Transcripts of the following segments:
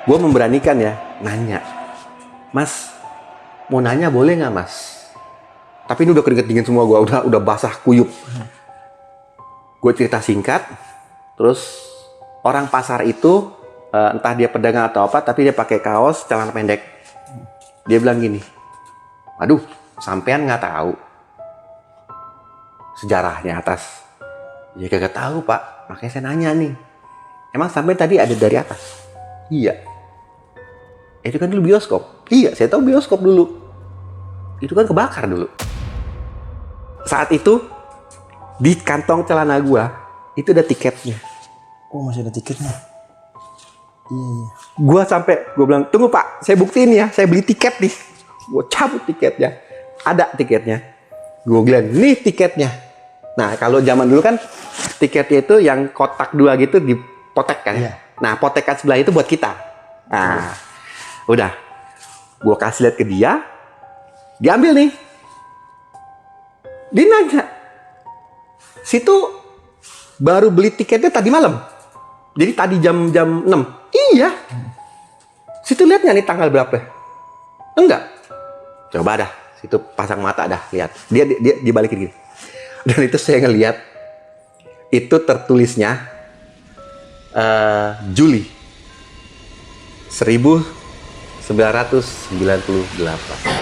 gue memberanikan ya nanya, Mas, mau nanya boleh nggak Mas? Tapi ini udah keringet dingin semua, gue udah basah kuyup. Gue cerita singkat, terus orang pasar itu entah dia pedagang atau apa, tapi dia pakai kaos celana pendek. Dia bilang gini, aduh, sampean nggak tahu sejarahnya atas. Ya kagak tahu Pak, makanya saya nanya nih. Emang sampean tadi ada dari atas? Iya. Itu kan dulu bioskop. Iya, saya tahu bioskop dulu. Itu kan kebakar dulu. Saat itu di kantong celana gua itu ada tiketnya. Oh, masih ada tiketnya. Iya. Gua bilang, tunggu Pak, saya buktiin ya, saya beli tiket nih. Gua cabut tiketnya. Ada tiketnya. Gua bilang, nih tiketnya. Nah, kalau zaman dulu kan tiketnya itu yang kotak dua gitu dipotek kan. Iya. Nah, potekan sebelah itu buat kita. Nah, udah. Gua kasih lihat ke dia. Diambil nih. Dia nanya, situ baru beli tiketnya tadi malam. Jadi tadi jam 6. Iya. Situ lihat nggak nih tanggal berapa? Enggak. Coba dah. Situ pasang mata dah. Lihat. Dia dibalikin gini. Dan itu saya ngelihat. Itu tertulisnya Juli 1998.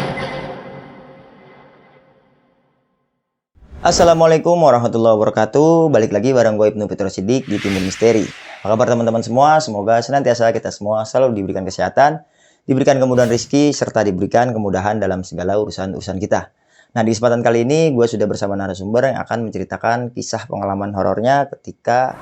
Assalamualaikum warahmatullahi wabarakatuh. Balik lagi bareng gue Ibnu Fitro Siddiq di Timur Misteri. Apa kabar teman-teman semua? Semoga senantiasa kita semua selalu diberikan kesehatan, diberikan kemudahan rezeki, serta diberikan kemudahan dalam segala urusan-urusan kita. Nah, di kesempatan kali ini gue sudah bersama narasumber yang akan menceritakan kisah pengalaman horornya ketika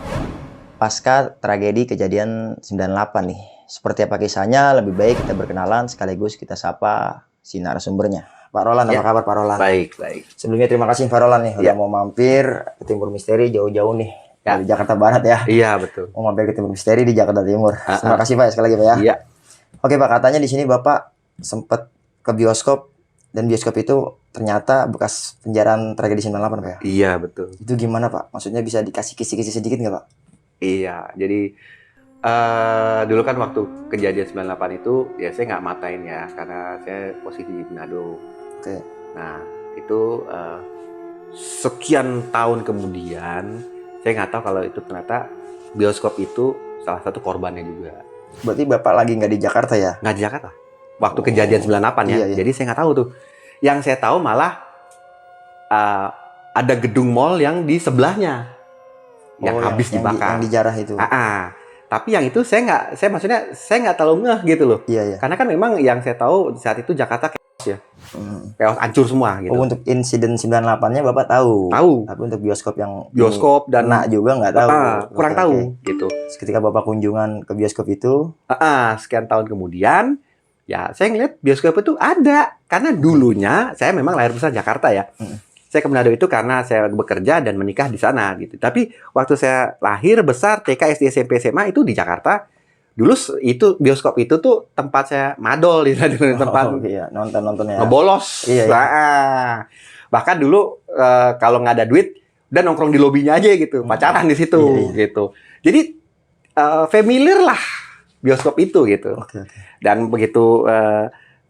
pasca tragedi kejadian 98 nih. Seperti apa kisahnya? Lebih baik kita berkenalan sekaligus kita sapa si narasumbernya. Pak Roland, apa kabar Pak Roland? Baik. Sebelumnya terima kasih Pak Roland nih udah mau mampir ke Timur Misteri jauh-jauh nih dari Jakarta Barat ya. Iya, betul. Mau mampir ke Timur Misteri di Jakarta Timur. Terima kasih Pak sekali lagi Pak ya. Iya. Oke Pak, katanya di sini Bapak sempat ke bioskop dan bioskop itu ternyata bekas penjarahan tragedi 98 Pak ya? Iya, betul. Itu gimana Pak? Maksudnya bisa dikasih kisi-kisi sedikit nggak Pak? Iya, jadi dulu kan waktu kejadian 98 itu ya saya nggak matain ya karena saya posisi di Manado. Oke. Nah, itu sekian tahun kemudian saya nggak tahu kalau itu ternyata bioskop itu salah satu korbannya juga. Berarti Bapak lagi nggak di Jakarta ya? Nggak di Jakarta. Waktu kejadian 98 ya. Iya. Jadi saya nggak tahu tuh. Yang saya tahu malah ada gedung mall yang di sebelahnya yang habis dibakar. Yang dijarah itu. Tapi yang itu saya nggak terlalu ngeh gitu loh. Iya. Karena kan memang yang saya tahu saat itu Jakarta chaos ya. Chaos, hancur semua gitu. Oh, untuk insiden 98-nya Bapak tahu? Tahu. Tapi untuk bioskop yang dan kena juga nggak tahu? Kurang tahu gitu. Ketika Bapak kunjungan ke bioskop itu? Sekian tahun kemudian, ya saya ngeliat bioskop itu ada. Karena dulunya saya memang lahir besar Jakarta ya. Saya ke Manado itu karena saya bekerja dan menikah di sana gitu. Tapi waktu saya lahir besar TK, SD, SMP, SMA itu di Jakarta. Dulu itu bioskop itu tuh tempat saya madol di tempat nonton-nontonnya. Ngebolos. Iya. Bahkan dulu kalau nggak ada duit udah nongkrong di lobinya aja gitu, pacaran di situ gitu. Jadi familiar lah bioskop itu gitu. Oke. Dan begitu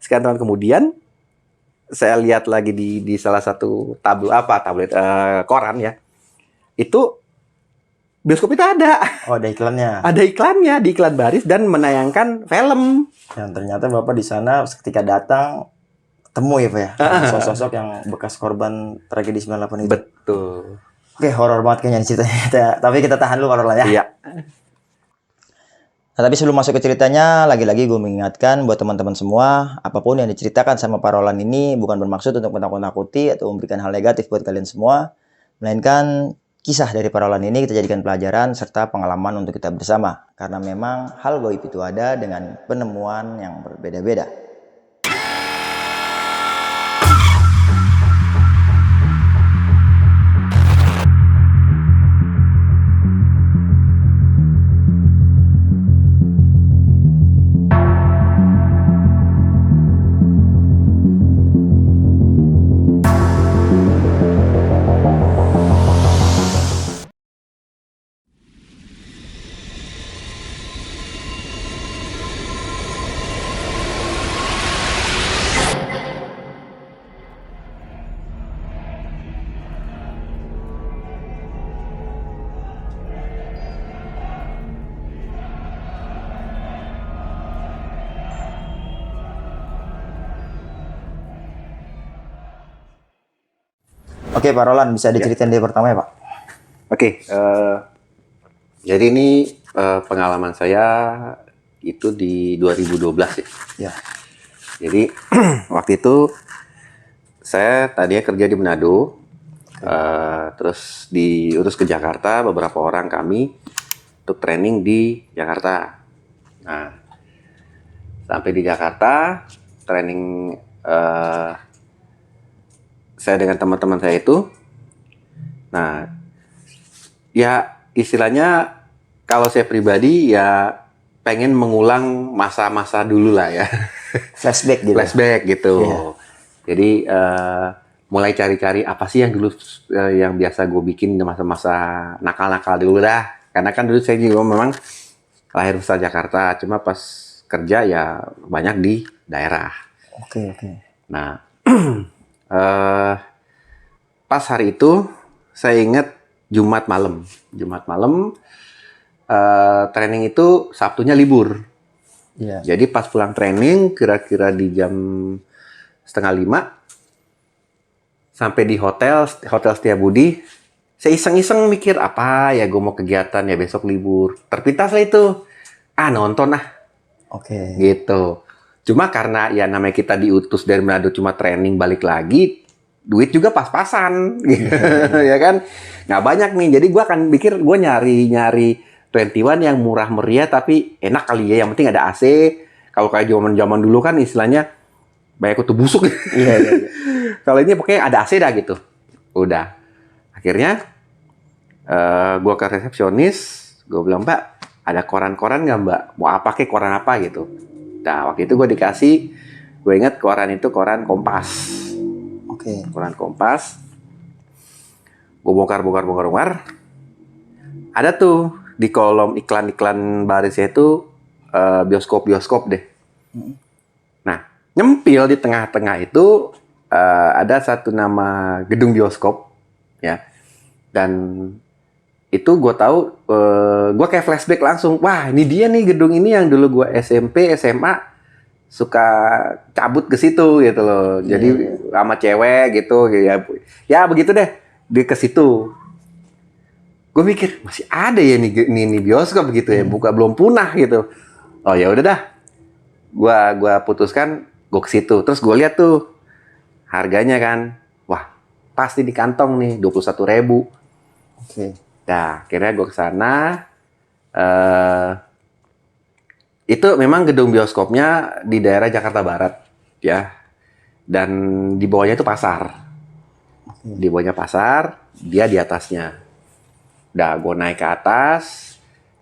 sekian tahun kemudian saya lihat lagi di salah satu tablet koran ya. Itu bioskop itu ada. Oh, ada iklannya. Ada iklannya di iklan baris dan menayangkan film. Dan ternyata Bapak di sana ketika datang ketemu ya Pak ya. Sosok-sosok yang bekas korban tragedi 98 itu. Betul. Oke, horor banget kayaknya ceritanya. Tapi kita tahan dulu horor lah ya. Iya. Nah, tapi sebelum masuk ke ceritanya, lagi-lagi gue mengingatkan buat teman-teman semua, apapun yang diceritakan sama Pak Roland ini bukan bermaksud untuk menakut-nakuti atau memberikan hal negatif buat kalian semua, melainkan kisah dari Pak Roland ini kita jadikan pelajaran serta pengalaman untuk kita bersama. Karena memang hal gaib itu ada dengan penemuan yang berbeda-beda. Oke, Pak Roland, bisa diceritain dari pertama ya, Pak? Oke, jadi ini pengalaman saya itu di 2012 ya. Ya. Jadi waktu itu saya tadinya kerja di Manado, terus diurus ke Jakarta beberapa orang kami untuk training di Jakarta. Nah, sampai di Jakarta training saya dengan teman-teman saya itu. Nah, ya istilahnya kalau saya pribadi ya pengen mengulang masa-masa dulu lah ya. Flashback gitu. Flashback gitu. Iya. Jadi mulai cari-cari apa sih yang dulu yang biasa gue bikin di masa-masa nakal-nakal dulu dah. Karena kan dulu saya juga memang lahir besar Jakarta, cuma pas kerja ya banyak di daerah. Oke. Nah, pas hari itu saya ingat Jumat malam. Training itu Sabtunya libur. Iya. Jadi pas pulang training kira-kira di jam 4:30 sampai di hotel Setiabudi, saya iseng-iseng mikir apa ya gue mau kegiatan ya besok libur. Terpintas lah itu, nonton Oke. gitu. Cuma karena ya namanya kita diutus dari Manado cuma training balik lagi, duit juga pas-pasan, gitu. Ya kan? Nggak banyak nih. Jadi gue akan pikir gue nyari 21 yang murah meriah tapi enak kali ya. Yang penting ada AC. Kalau kayak zaman dulu kan istilahnya banyak kutu busuk. Iya. Kalau ini pokoknya ada AC dah gitu. Udah. Akhirnya gue ke resepsionis, gue bilang, Mbak, ada koran-koran nggak Mbak? Mau apa kek koran apa gitu. Nah, waktu itu gue dikasih, gue ingat koran itu koran Kompas. Oke. Koran Kompas. Gue bongkar. Ada tuh di kolom iklan-iklan barisnya itu bioskop deh. Nah, nyempil di tengah-tengah itu ada satu nama gedung bioskop, ya. Dan itu gue tahu, gue kayak flashback langsung. Wah, ini dia nih gedung ini yang dulu gue SMP, SMA suka cabut ke situ gitu loh. Jadi sama cewek gitu, ya begitu deh. Dia ke situ. Gue mikir masih ada ya nih bioskop gitu ya, belum punah gitu. Oh ya udah dah. Gua putuskan gue ke situ. Terus gue lihat tuh harganya kan. Wah, pasti di kantong nih 21.000. Oke. Nah, akhirnya gue ke sana. Itu memang gedung bioskopnya di daerah Jakarta Barat, ya. Dan di bawahnya itu pasar. Di bawahnya pasar, dia di atasnya. Udah, gue naik ke atas.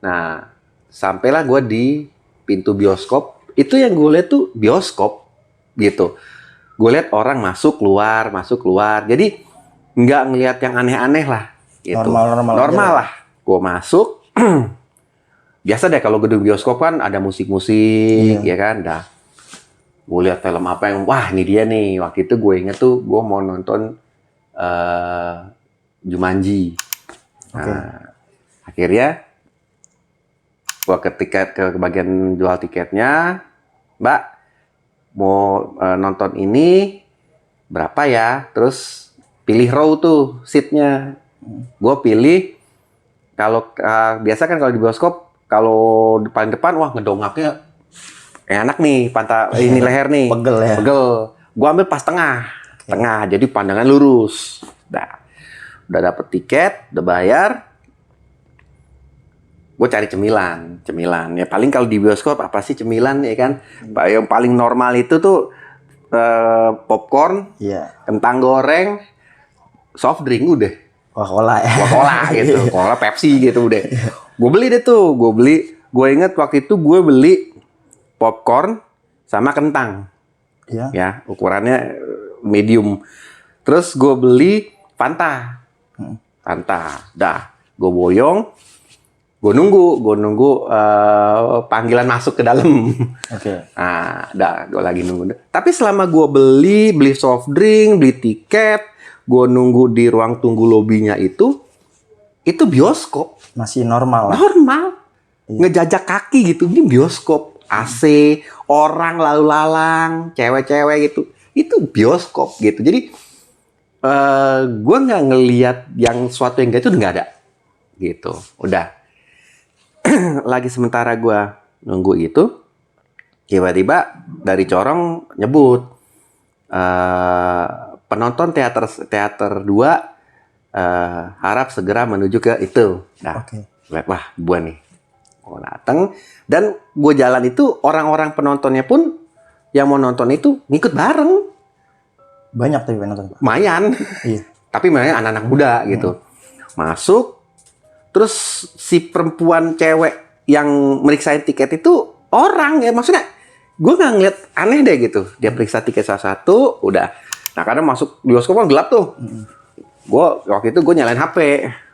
Nah, sampailah gue di pintu bioskop. Itu yang gue lihat tuh bioskop, gitu. Gue lihat orang masuk keluar. Jadi nggak ngelihat yang aneh-aneh lah. Gitu. Normal lah. Gue masuk. Biasa deh kalau gedung bioskop kan ada musik-musik, ya kan. Dah. Gue lihat film apa yang, wah ini dia nih. Waktu itu gue inget tuh gue mau nonton Jumanji. Nah, akhirnya gue ke bagian jual tiketnya, Mbak mau nonton ini berapa ya? Terus pilih row tuh seatnya. Gue pilih kalau biasa kan kalau di bioskop kalau paling depan wah ngedongaknya enak nih ini leher nih Pegel ya. Gue ambil pas tengah, jadi pandangan lurus. Udah dapet tiket, udah bayar. Gue cari cemilan ya paling kalau di bioskop apa sih cemilan ya kan. Yang paling normal itu tuh popcorn, kentang goreng, soft drink udah. Coca-Cola gitu, Coca-Cola, Pepsi gitu udah. Gue beli deh tuh, gue inget waktu itu gue beli popcorn sama kentang. Ya, ukurannya medium. Terus gue beli Fanta. Dah, gue boyong. Gue nunggu panggilan masuk ke dalam. Nah, dah, gue lagi nunggu. Tapi selama gue beli soft drink, beli tiket, gue nunggu di ruang tunggu lobinya itu bioskop. Masih normal lah. Ngejajak kaki gitu. Ini bioskop. AC, orang lalu lalang, cewek-cewek gitu. Itu bioskop gitu. Jadi gue nggak ngelihat yang suatu yang itu udah nggak ada, gitu. Udah. Lagi sementara gue nunggu itu, tiba-tiba dari corong nyebut penonton teater 2 harap segera menuju ke itu. Nah, wah, gue nih, gue dateng dan gue jalan itu orang-orang penontonnya pun yang mau nonton itu ngikut bareng. Banyak tapi penonton. Lumayan. Iya. Tapi mainnya anak-anak muda gitu. Masuk, terus si perempuan cewek yang meriksain tiket itu orang ya. Maksudnya, gue nggak ngeliat aneh deh gitu. Dia periksa tiket salah satu, udah. Nah, karena masuk bioskop kan gelap tuh. Gue waktu itu gue nyalain HP.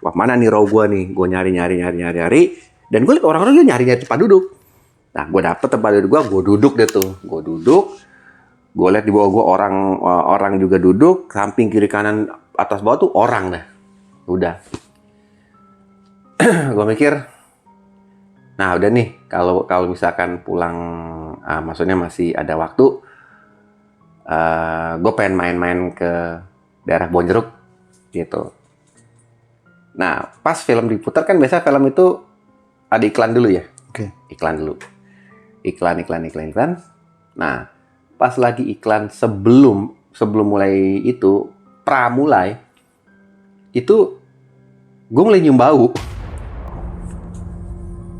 Wah, mana nih row gue nih? Gue nyari. Dan gue liat orang-orang juga nyari tempat duduk. Nah, gue dapet tempat duduk gue duduk deh tuh. Gue duduk. Gue lihat di bawah gue orang juga duduk, samping kiri kanan atas bawah tuh orang dah. Udah. Gue mikir, nah udah nih kalau misalkan pulang, maksudnya masih ada waktu, gue pengen main-main ke daerah Bonjeruk gitu. Nah pas film diputar kan biasa film itu ada iklan dulu ya. Oke. Iklan dulu. Iklan. Nah pas lagi iklan sebelum mulai itu, pramulai, itu gue mulai nyium bau.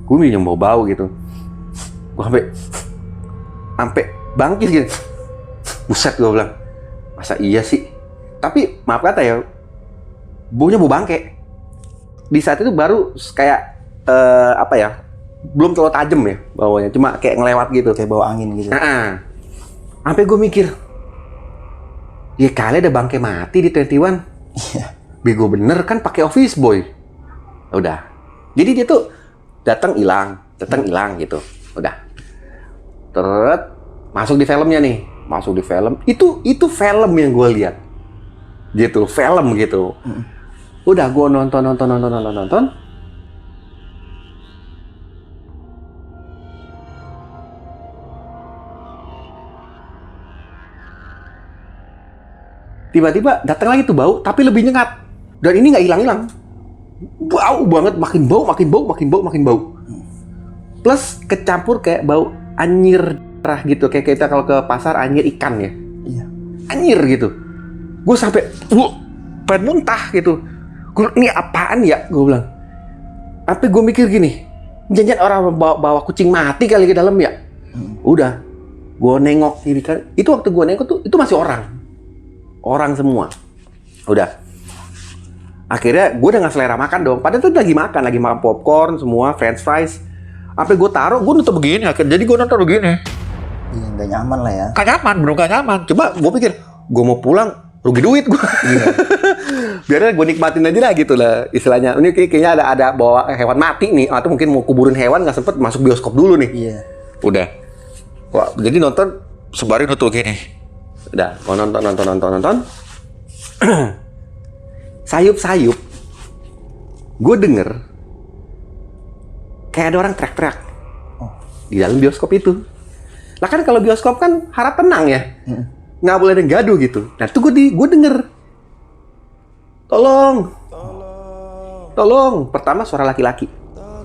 Gue mulai nyium bau gitu. Gue sampai bangkit gitu. Buset, gue bilang, masa iya sih? Tapi maaf kata ya, baunya bau bangke. Di saat itu baru kayak apa ya? Belum terlalu tajam ya baunya, cuma kayak ngelewat gitu. Kayak bau angin gitu. Sampai gue mikir, ya kali ada bangke mati di 21. Iya. Bego bener kan pakai office boy. Udah. Jadi dia tuh datang hilang gitu. Udah. Terus masuk di filmnya nih. Masuk di film. Itu film yang gue lihat. Gitu, film gitu. Udah gue nonton. Tiba-tiba datang lagi tuh bau, tapi lebih nyengat. Dan ini nggak hilang-hilang. Bau banget, makin bau. Plus kecampur kayak bau anyir darah gitu. Kayak kita kalau ke pasar anyir ikan ya. Iya. Anyir gitu. Gue sampai, pengen muntah gitu. Ini apaan ya? Gue bilang. Sampai gue mikir gini, jangan orang bawa kucing mati kali ke dalam ya. Udah, gue nengok kiri kan. Itu waktu gue nengok tuh, itu masih orang. Orang semua. Udah. Akhirnya gue udah gak selera makan dong. Padahal tuh lagi makan popcorn semua, french fries. Sampai gue taruh, gue nonton begini. Akhirnya jadi gue nonton begini. Iya, nggak nyaman lah ya. Gak nyaman, bener gak nyaman. Coba gue pikir, gue mau pulang, rugi duit gue. Iya. Biarnya gue nikmatin aja lah gitu lah istilahnya. Ini kayaknya ada bawa hewan mati nih. Atau mungkin mau kuburin hewan gak sempet masuk bioskop dulu nih. Iya. Udah. Wah, jadi nonton sebarin nonton gini. Udah, mau nonton. Sayup-sayup. Gue denger kayak ada orang teriak-teriak di dalam bioskop itu. Lah kan kalau bioskop kan harap tenang ya. Nggak boleh ada gaduh gitu. Nah itu gue denger. Tolong. Pertama suara laki-laki.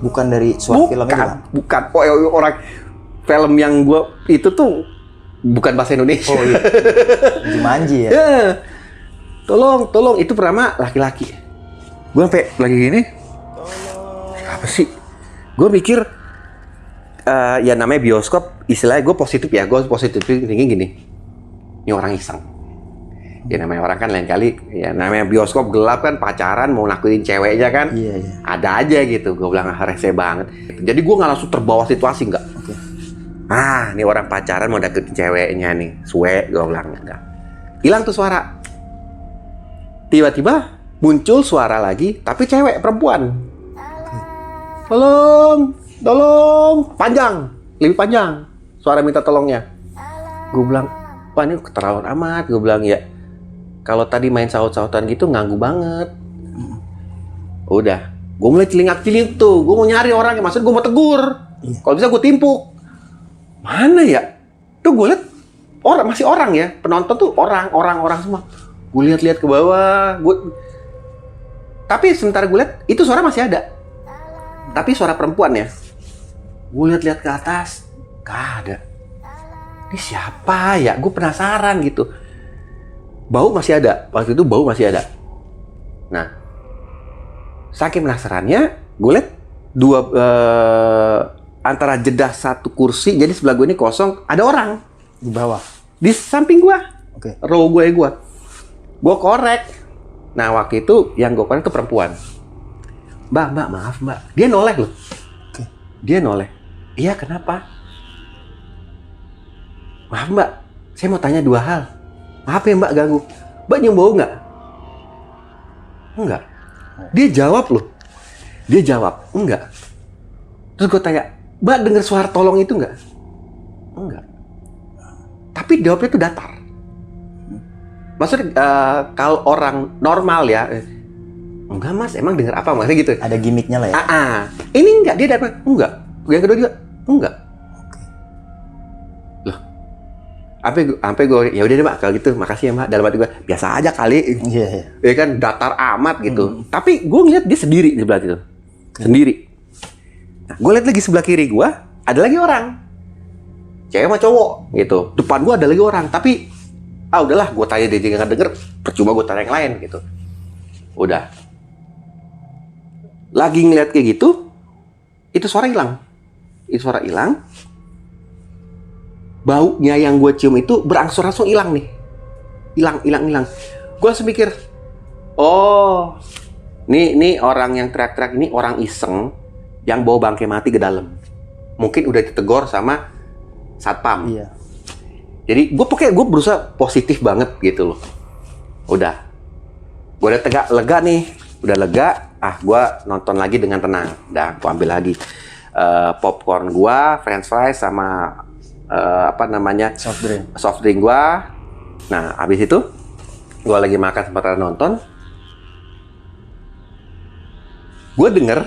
Bukan dari suara film itu kan? Bukan. Oh, orang film yang gue itu tuh bukan bahasa Indonesia. Oh iya. Jumanji ya? Tolong. Itu pertama laki-laki. Gue sampai lagi gini. Apa sih? Gue mikir, ya namanya bioskop, istilahnya gue positif thinking gini. Ini orang iseng. Ya namanya orang kan lain kali, ya namanya bioskop gelap kan, pacaran mau nakutin ceweknya kan. Iya. Ada aja gitu. Gue bilang rese banget. Jadi gue nggak langsung terbawa situasi, nggak. Oke. Ini orang pacaran mau deketin ceweknya nih. Suwe, gue bilang. Enggak. Hilang tuh suara. Tiba-tiba muncul suara lagi, tapi cewek, perempuan. Tolong. Panjang. Lebih panjang. Suara minta tolongnya. Gue bilang, wah ini keterlaluan amat. Gue bilang, ya. Kalau tadi main saut-sautan gitu, ganggu banget. Udah. Gue mulai celingak-celinguk tuh. Gue mau nyari orangnya. Maksudnya gue mau tegur. Kalau bisa gue timpuk. Mana ya? Tuh gue liat masih orang ya. Penonton tuh orang semua. Gue lihat-lihat ke bawah. Tapi sementara gue lihat itu suara masih ada. Tapi suara perempuan ya. Gue lihat-lihat ke atas, gak ada. Ini siapa ya? Gue penasaran gitu. Bau masih ada. Waktu itu bau masih ada. Nah, saking penasarannya, gue lihat antara jeda satu kursi, jadi sebelah gue ini kosong, ada orang Di bawah. di samping gue, Oke. row gue korek. Nah waktu itu yang gue korek itu perempuan. Mbak, maaf mbak, dia noleh loh. Oke. Dia noleh. Iya kenapa? Maaf mbak, saya mau tanya 2 hal. Maaf ya mbak ganggu. Mbak nyium bau nggak? Enggak. Dia jawab loh. Dia jawab, enggak. Terus gue tanya, mbak dengar suara tolong itu nggak? Enggak. Tapi jawabnya tuh datar. Maksudnya kalau orang normal ya, enggak mas, emang dengar apa? Maksudnya gitu. Ada gimmicknya lah ya. Ini enggak, dia datang, enggak. Yang kedua juga, enggak. Loh, sampai gue, ya udah deh mbak, kalau gitu, makasih ya mbak. Dalam hati gue, biasa aja kali. Iya. Ya kan, datar amat gitu. Tapi gue ngeliat dia sendiri di sebelah situ. Sendiri. Nah, gue lihat lagi sebelah kiri gue, ada lagi orang. Cewek sama cowok gitu. Depan gue ada lagi orang, tapi udahlah, gue tanya dia juga nggak denger, percuma gue tanya yang lain gitu. Udah. Lagi ngeliat kayak gitu, itu suara hilang. Itu suara hilang. Baunya yang gue cium itu berangsur-angsur hilang nih. Hilang. Gue langsung mikir, oh, nih orang yang teriak-teriak ini orang iseng yang bawa bangkai mati ke dalam. Mungkin udah ditegur sama satpam. Iya. Jadi gue berusaha positif banget gitu loh. Udah. Gue udah lega nih. Udah lega. Gue nonton lagi dengan tenang. Udah, gue ambil lagi popcorn gue, french fries sama soft drink gue. Nah, habis itu gue lagi makan sementara nonton. Gue denger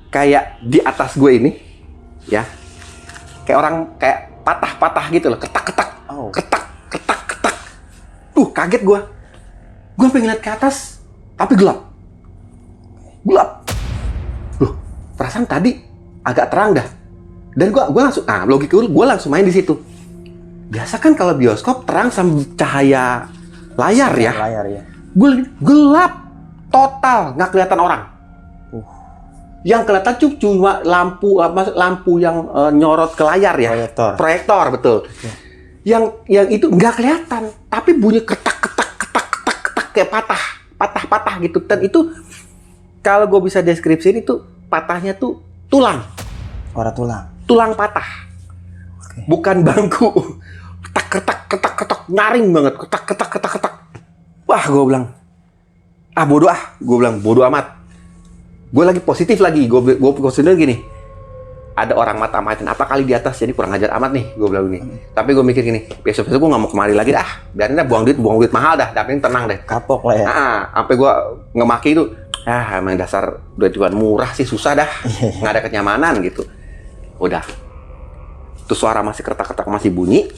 kayak di atas gue ini, ya, kayak orang kayak patah-patah gitu loh, ketak-ketak, ketak. Kaget gue. Gue pengen lihat ke atas, tapi gelap. Loh, perasaan tadi agak terang dah. Dan gue langsung, logika gue langsung main di situ. Biasa kan kalau bioskop terang sama cahaya layar ya. Layar ya. Gue gelap, total, nggak kelihatan orang. Yang kelihatan cuma lampu yang nyorot ke layar ya. Proyektor betul. Yang itu nggak kelihatan, tapi bunyi ketak kayak patah gitu. Dan itu kalau gue bisa deskripsiin itu patahnya tuh tulang. Suara tulang. Tulang patah. Okay. Bukan bangku. Ketak nyaring banget. Ketak. Wah, gue bilang bodoh amat. Gue lagi positif lagi. Gue positif gini. Ada orang mata-matain apa kali di atas, jadi kurang ajar amat nih, gue bilang gini. Tapi gue mikir gini, besok gue nggak mau kemari lagi dah. Biarin dah, buang duit mahal dah. Tapi tenang deh. Kapok lah ya. Sampai gue ngemaki itu, emang dasar duit-duitan murah sih, susah dah. Nggak ada kenyamanan gitu. Udah. Tuh suara masih ketak-ketak masih bunyi.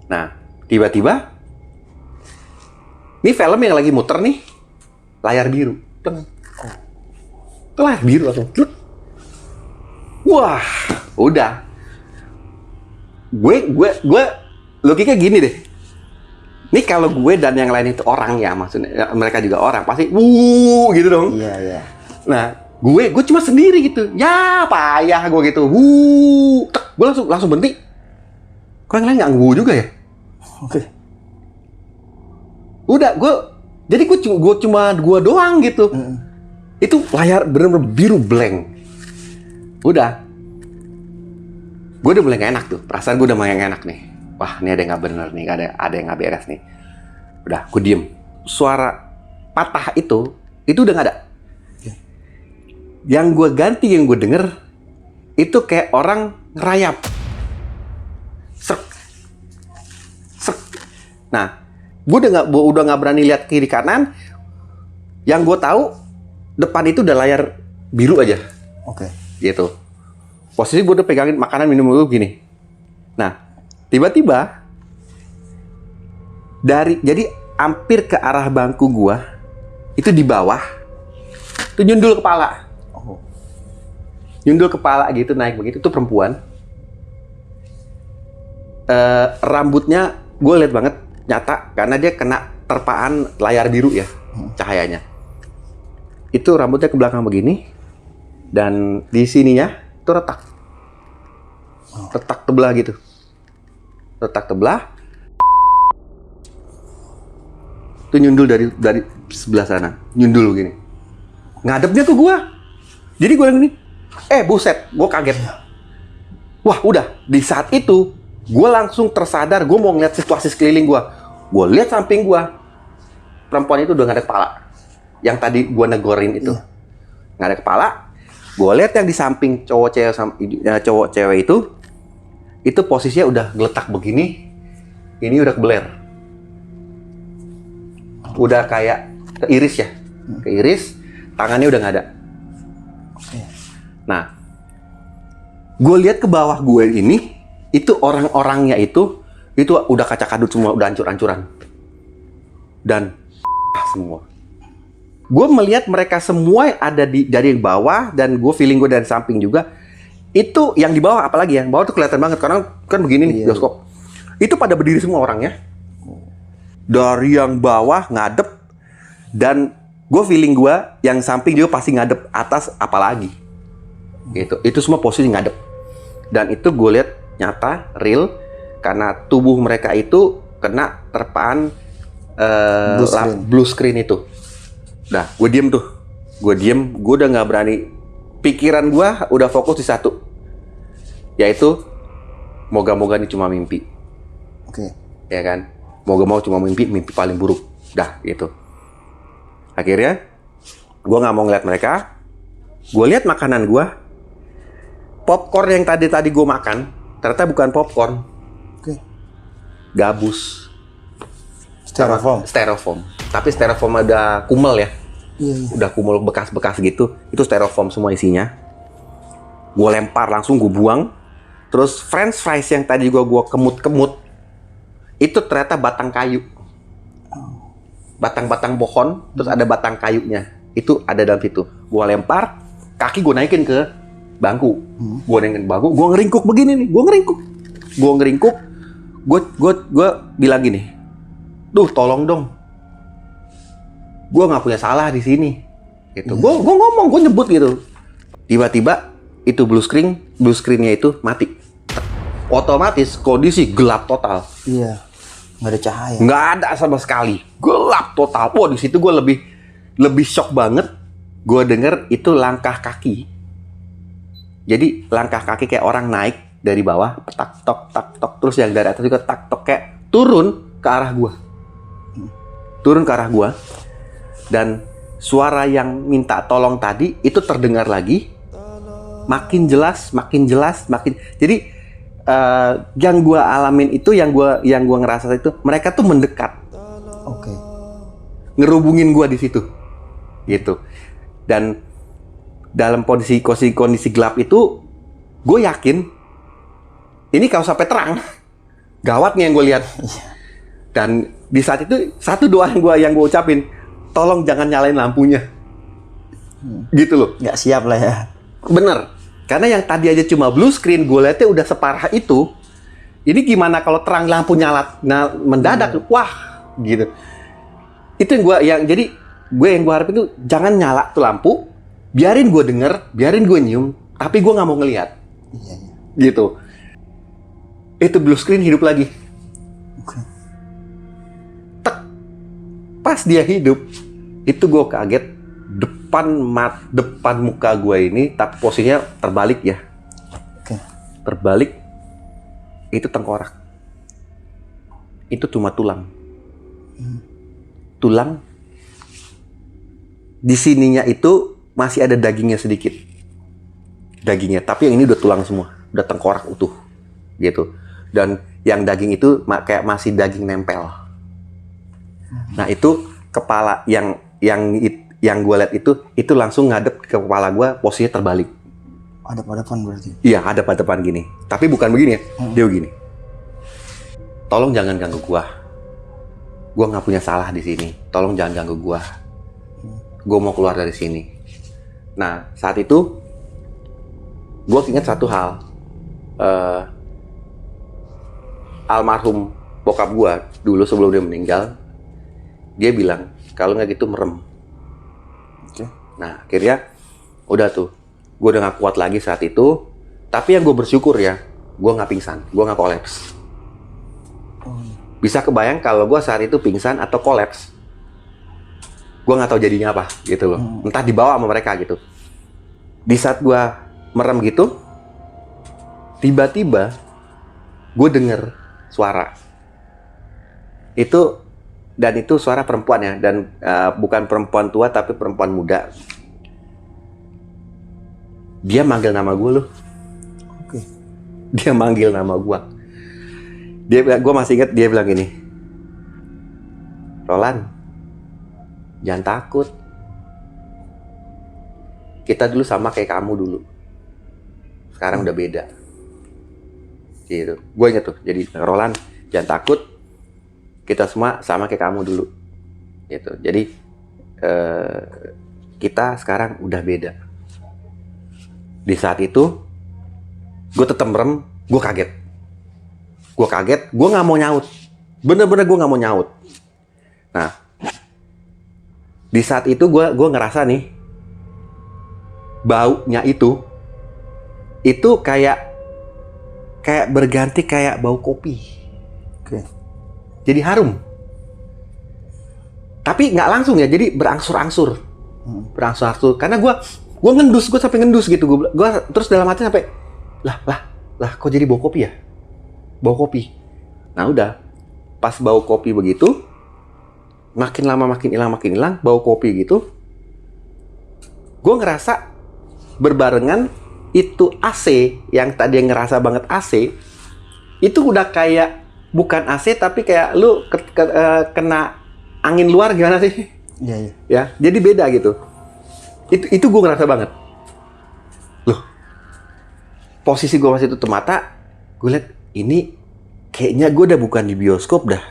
Nah, tiba-tiba, ini film yang lagi muter nih, layar biru. Itu layar biru langsung. Wah, udah. Gue logiknya gini deh. Nih kalau gue dan yang lain itu orang ya, maksudnya mereka juga orang, pasti gitu dong. Iya. Nah, gue cuma sendiri gitu. Ya, payah gue gitu. Gue langsung berhenti. Kok yang lain nggak juga ya? Oke. Udah, jadi gue cuma doang gitu. Itu layar bener-bener biru blank. Udah. Gue udah mulai gak enak tuh. Perasaan gue udah mulai gak enak nih. Wah, ini ada yang gak bener nih. Ada yang gak beres nih. Udah, gue diem. Suara patah itu udah gak ada. Yang gue ganti, yang gue denger, itu kayak orang ngerayap. Sek. Nah, gue udah gak berani lihat kiri kanan. Yang gue tahu, depan itu udah layar biru aja. Oke. Gitu. Posisi gue udah pegangin makanan minum dulu gini. Nah, tiba-tiba Jadi hampir ke arah bangku gua, itu di bawah, itu nyundul kepala. Oh. Nyundul kepala gitu, naik begitu, itu perempuan. Rambutnya gue lihat banget nyata karena dia kena terpaan layar biru ya, cahayanya. Itu rambutnya ke belakang begini, dan di sininya itu retak. Retak tebelah gitu. Retak tebelah. Itu nyundul dari sebelah sana, nyundul begini. Ngadepnya ke gua. Jadi gue bilang gini, buset, gue kaget. Wah, udah, di saat itu gue langsung tersadar, gue mau ngeliat situasi sekeliling gue. Gue lihat samping gue, perempuan itu udah nggak ada kepala. Yang tadi gue negorin itu, nggak ada kepala. Gue lihat yang di samping cowok cewek itu posisinya udah geletak begini. Ini udah kebeler, udah kayak keiris ya, keiris, tangannya udah nggak ada. Nah, gue lihat ke bawah gue ini. Itu orang-orangnya itu udah kaca kadut semua, udah hancur-hancuran. Dan semua. Gue melihat mereka semua ada dari bawah, dan gue feeling gue dari samping juga. Itu yang di bawah, apalagi ya, bawah tuh kelihatan banget karena kan begini nih bioskop. Itu pada berdiri semua orangnya. Dari yang bawah ngadep, dan gue feeling gue yang samping juga pasti ngadep, atas apalagi. Gitu. Itu semua posisi ngadep. Dan itu gue lihat nyata, real, karena tubuh mereka itu kena terpaan blue screen itu. Nah, gue diem tuh. Gue udah nggak berani. Pikiran gue udah fokus di satu. Yaitu, moga-moga ini cuma mimpi. Oke. Ya kan? Moga-moga cuma mimpi paling buruk. Dah, gitu. Akhirnya, gue nggak mau ngeliat mereka. Gue lihat makanan gue. Popcorn yang tadi gue makan, ternyata bukan popcorn. Oke. Gabus. Styrofoam. Tapi styrofoam ada kumel ya. Iya. Udah kumel bekas-bekas gitu. Itu styrofoam semua isinya. Gue lempar langsung, gue buang. Terus french fries yang tadi gue kemut-kemut, itu ternyata batang kayu. Batang-batang pohon, terus ada batang kayunya. Itu ada dalam situ. Gue lempar, kaki gue naikin ke bangku. Gue naikin bangku, gue ngeringkuk begini nih. Gue ngeringkuk. Gue bilang gini, duh tolong dong. Gue nggak punya salah di sini. Gitu. Gue ngomong, gue nyebut gitu. Tiba-tiba itu blue screen-nya itu mati. Otomatis kondisi gelap total. Iya. Nggak ada cahaya. Nggak ada sama sekali. Gelap total. Wah, di situ gue lebih shock banget. Gue denger itu langkah kaki. Jadi langkah kaki kayak orang naik dari bawah, tak tok tak tok, terus yang dari atas juga tak tok, kayak turun ke arah gua. Turun ke arah gua. Dan suara yang minta tolong tadi itu terdengar lagi. Makin jelas. Jadi yang gua alamin itu, yang gua ngerasa itu, mereka tuh mendekat. Oke. Ngerubungin gua di situ. Gitu. Dan dalam kondisi gelap itu, gue yakin ini kalau sampai terang, gawatnya yang gue lihat. Dan di saat itu satu doa yang gue ucapin, tolong jangan nyalain lampunya. Gitu loh. Nggak siap lah ya. Bener. Karena yang tadi aja cuma blue screen, gue lihatnya udah separah itu. Ini gimana kalau terang lampu nyala mendadak? Wah, gitu. Itu yang jadi yang gue harap itu jangan nyala tuh lampu. Biarin gue denger, biarin gue nyium, tapi gue nggak mau ngelihat. Iya. Gitu. Itu blue screen hidup lagi. Oke. Tek. Pas dia hidup, itu gue kaget. Depan muka gue ini, tapi posisinya terbalik ya. Oke. Terbalik. Itu tengkorak. Itu cuma tulang. Tulang. Di sininya itu masih ada dagingnya sedikit. Dagingnya, tapi yang ini udah tulang semua, udah tengkorak utuh. Gitu. Dan yang daging itu kayak masih daging nempel. Nah, itu kepala yang gue lihat itu langsung ngadep ke kepala gue, posisinya terbalik. Hadap-hadapan berarti. Iya, hadap-hadapan gini. Tapi bukan begini ya, dia begini. Tolong jangan ganggu gua. gue nggak punya salah di sini, tolong jangan ganggu gue. Gue mau keluar dari sini. Nah, saat itu gue ingat satu hal. Almarhum bokap gue dulu sebelum dia meninggal, dia bilang kalau nggak gitu merem. Nah, akhirnya udah tuh, gue udah nggak kuat lagi saat itu. Tapi yang gue bersyukur ya, gue nggak pingsan, gue nggak kolaps. Bisa kebayang kalau gue saat itu pingsan atau kolaps, gue nggak tahu jadinya apa gitu loh. Entah dibawa sama mereka gitu. Di saat gue merem gitu, tiba-tiba gue denger suara. Itu suara perempuan ya, dan bukan perempuan tua tapi perempuan muda. Dia manggil nama gue loh. Dia manggil nama gue. Gue masih ingat dia bilang gini, Roland, jangan takut. Kita dulu sama kayak kamu dulu. Sekarang udah beda. Gitu. Gue ingat tuh. Jadi Roland, jangan takut. Kita semua sama kayak kamu dulu. Gitu. Jadi kita sekarang udah beda. Di saat itu, gue tetap merem. Gue kaget. Gue nggak mau nyaut. Bener-bener gue nggak mau nyaut. Nah, di saat itu gue ngerasa nih, baunya itu kayak berganti kayak bau kopi. Jadi harum. Tapi nggak langsung ya, jadi berangsur-angsur. Berangsur-angsur. Karena gue ngendus, gue sampai ngendus gitu. Gue terus dalam hati sampai, lah, kok jadi bau kopi ya? Bau kopi. Nah udah, pas bau kopi begitu, makin lama makin hilang bau kopi gitu. Gue ngerasa berbarengan itu AC yang tadi ngerasa banget AC, itu udah kayak bukan AC tapi kayak lu kena angin luar gimana sih? Iya. Ya, jadi beda gitu. Itu gue ngerasa banget. Loh, posisi gue masih tutup mata, gue liat ini kayaknya gue udah bukan di bioskop dah.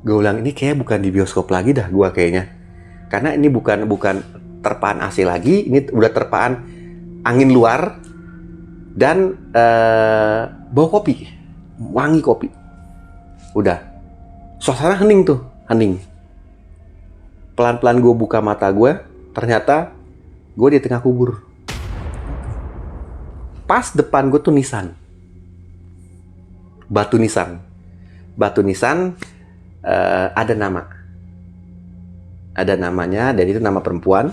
Gue bilang ini kayaknya bukan di bioskop lagi dah gue kayaknya. Karena ini bukan terpaan AC lagi, ini udah terpaan angin luar dan bau kopi, wangi kopi. Udah, suasana hening tuh, hening. Pelan-pelan gue buka mata gue, ternyata gue di tengah kubur. Pas depan gue tuh nisan. Batu nisan. Ada nama. Ada namanya, dan itu nama perempuan.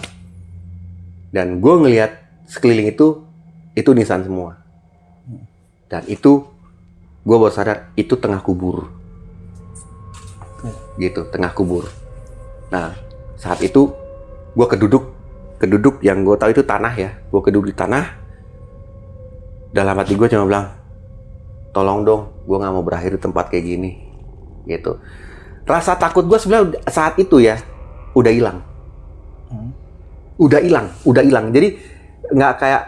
Dan gue ngelihat sekeliling itu nisan semua. Dan itu, gue baru sadar, itu tengah kubur. Gitu, tengah kubur. Nah, saat itu, gue keduduk yang gue tahu itu tanah ya. Gue keduduk di tanah. Dalam hati gue cuma bilang, tolong dong, gue nggak mau berakhir di tempat kayak gini, gitu. Rasa takut gue sebenarnya saat itu ya udah hilang, udah hilang. Jadi nggak kayak,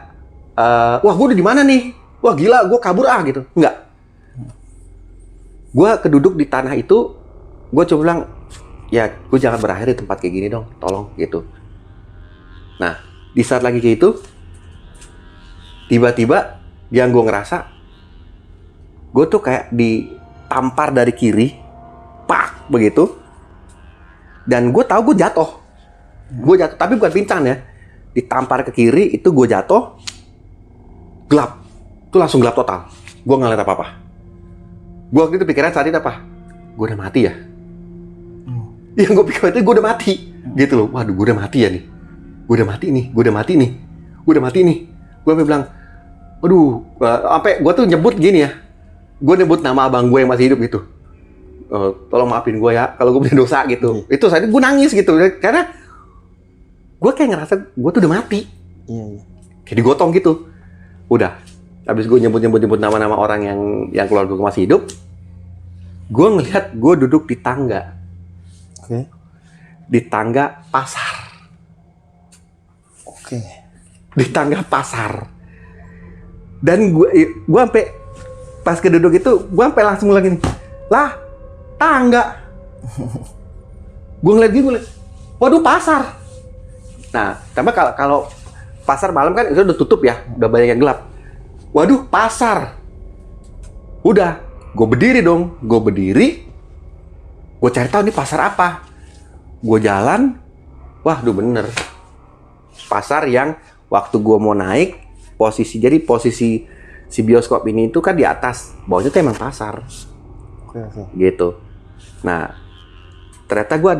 wah gue udah di mana nih, wah gila, gue kabur gitu, nggak. Gue keduduk di tanah itu, gue coba bilang, ya gue jangan berakhir di tempat kayak gini dong, tolong gitu. Nah, di saat lagi kayak itu, tiba-tiba yang gue ngerasa, gue tuh kayak ditampar dari kiri, pak begitu, dan gue tahu gue jatuh, tapi bukan pincang ya, ditampar ke kiri itu gue jatuh, gelap, tuh langsung gelap total, gue nggak lihat apa-apa. Gue waktu itu pikiran saat itu apa? Gue udah mati ya? Yang gue pikir itu gue udah mati, gitu loh. Waduh, gue udah mati ya nih, gue udah mati nih. Gue sampai bilang, aduh, sampai gue tuh nyebut gini ya. Gue nyebut nama abang gue yang masih hidup gitu. Tolong maafin gue ya kalau gue punya dosa gitu. Itu saat itu gue nangis gitu. Karena gue kayak ngerasa gue tuh udah mati. Kayak digotong gitu. Udah. Habis gue nyebut nama-nama orang yang keluarga gue masih hidup. Gue ngeliat gue duduk di tangga. Di tangga pasar. Di tangga pasar. Dan gue sampai pas keduduk itu, gue sampai langsung lagi nih, lah, tangga. Gue ngeliat gitu, waduh pasar. Nah, tapi kalau pasar malam kan itu udah tutup ya, udah banyak yang gelap. Waduh pasar. Udah, gue berdiri dong, gue cari tahu nih pasar apa. Gue jalan, waduh bener. Pasar yang waktu gue mau naik, jadi posisi si bioskop ini itu kan di atas, bawahnya tuh emang pasar. Oke. Gitu. Nah, ternyata gue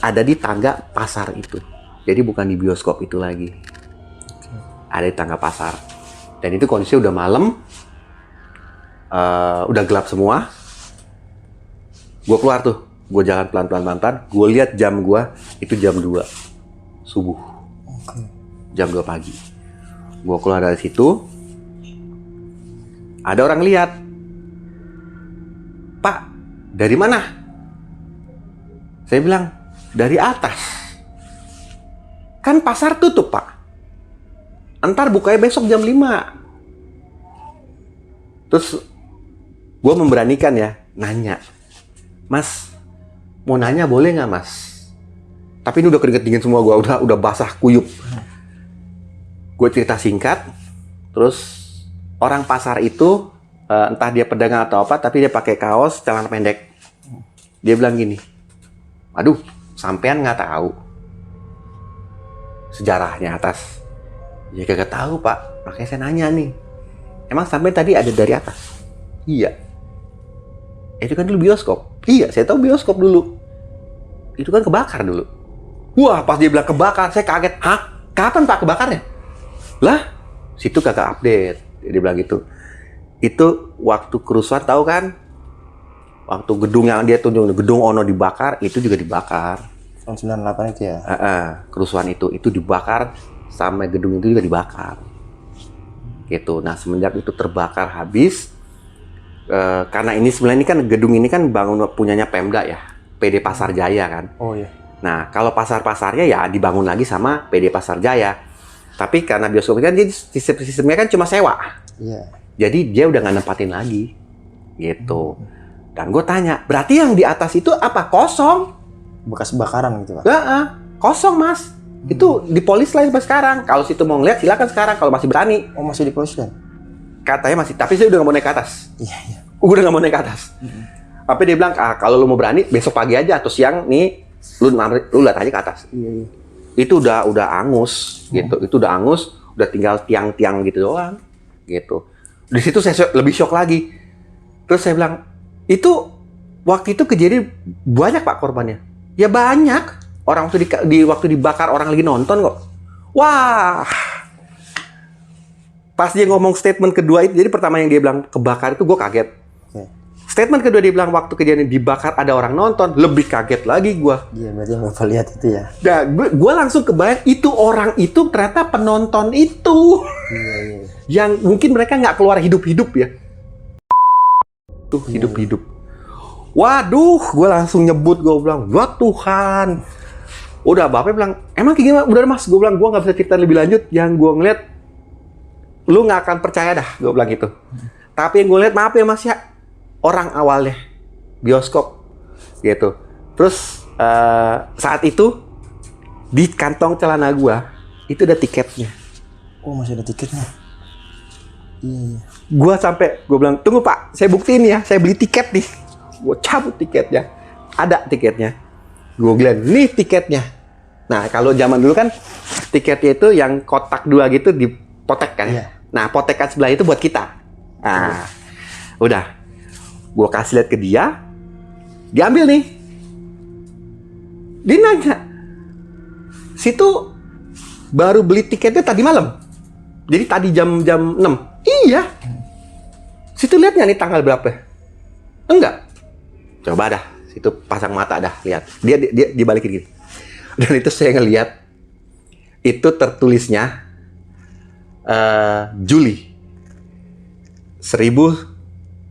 ada di tangga pasar itu. Jadi bukan di bioskop itu lagi. Ada di tangga pasar. Dan itu kondisinya udah malam, udah gelap semua. Gue keluar tuh, gue jalan pelan-pelan. Gue lihat jam gue, itu jam 2 subuh. Jam 2 pagi. Gue keluar dari situ, ada orang lihat. Pak, dari mana? Saya bilang, dari atas. Kan pasar tutup, Pak. Entar bukanya besok jam 5. Terus, gue memberanikan ya, nanya. Mas, mau nanya boleh nggak, Mas? Tapi ini udah keringet dingin semua, gue udah basah kuyup. Gue cerita singkat, terus orang pasar itu, entah dia pedagang atau apa, tapi dia pakai kaos, celana pendek. Dia bilang gini, aduh, sampean nggak tahu sejarahnya atas. Ya kagak tahu Pak, makanya saya nanya nih. Emang sampean tadi ada dari atas? Iya. Itu kan dulu bioskop. Iya, saya tahu bioskop dulu. Itu kan kebakar dulu. Wah, pas dia bilang kebakar, saya kaget. Hah? Kapan Pak kebakarnya? Lah, situ kagak update. Dia bilang gitu. Itu waktu kerusuhan, tahu kan? Waktu gedung yang dia tunjuk, gedung Ono dibakar, itu juga dibakar. Tahun 98 itu ya? Kerusuhan itu dibakar, sampai gedung itu juga dibakar. Gitu. Nah, semenjak itu terbakar habis, karena ini sebenarnya ini kan gedung ini kan bangun punyanya Pemda ya, PD Pasar Jaya kan. Oh iya. Nah, kalau pasar-pasarnya ya dibangun lagi sama PD Pasar Jaya. Tapi karena bioskop kan jadi sistemnya kan cuma sewa. Iya. Jadi dia udah nggak nempatin lagi. Gitu. Dan gue tanya, berarti yang di atas itu apa? Kosong? Bekas bakaran gitu Pak? Kosong Mas. Itu di polis lain sampai sekarang. Kalau situ mau ngeliat silakan sekarang kalau masih berani. Oh masih di polisi kan? Katanya masih, tapi saya udah nggak mau naik ke atas. Iya. Udah nggak mau naik ke atas. Tapi dia bilang, kalau lu mau berani besok pagi aja atau siang nih, lu lihat aja ke atas. Iya. Itu udah angus gitu. Itu udah angus, udah tinggal tiang-tiang gitu doang. Gitu. Di situ saya lebih shock lagi. Terus saya bilang, itu waktu itu kejadian banyak Pak korbannya. Ya banyak. Orang waktu dibakar orang lagi nonton kok. Wah. Pas dia ngomong statement kedua itu, jadi pertama yang dia bilang kebakar itu gue kaget. Statement kedua dia bilang waktu kejadian dibakar ada orang nonton, lebih kaget lagi gue. Iya, berarti yang Bapak lihat itu ya. Nah, gue langsung kebayang itu orang itu ternyata penonton itu. Iya. Yang mungkin mereka nggak keluar hidup-hidup ya. Tuh hidup-hidup. Waduh, gue langsung nyebut, gue bilang, wah Tuhan. Udah, Bapak bilang, emang kayak gimana? Udah Mas, gue bilang, gue nggak bisa cerita lebih lanjut. Yang gue ngeliat, lu nggak akan percaya dah, gue bilang gitu. Tapi yang gue lihat, maaf ya Mas ya, orang awalnya bioskop gitu. Terus saat itu di kantong celana gue itu ada tiketnya. Oh masih ada tiketnya. Iya. Gue bilang tunggu Pak, saya buktiin ya, saya beli tiket nih. Gue cabut tiketnya, ada tiketnya. Gue bilang nih tiketnya. Nah kalau zaman dulu kan tiketnya itu yang kotak 2 gitu dipotek kan. Iya. Nah potekan sebelah itu buat kita. Nah udah, gue kasih lihat ke dia, diambil nih. Dia nanya, situ baru beli tiketnya tadi malam. Jadi tadi jam 6. Iya. Situ lihat nggak nih tanggal berapa? Enggak. Coba dah, situ pasang mata dah, lihat. Dia dibalikin gini. Dan itu saya ngelihat, itu tertulisnya Juli 1998.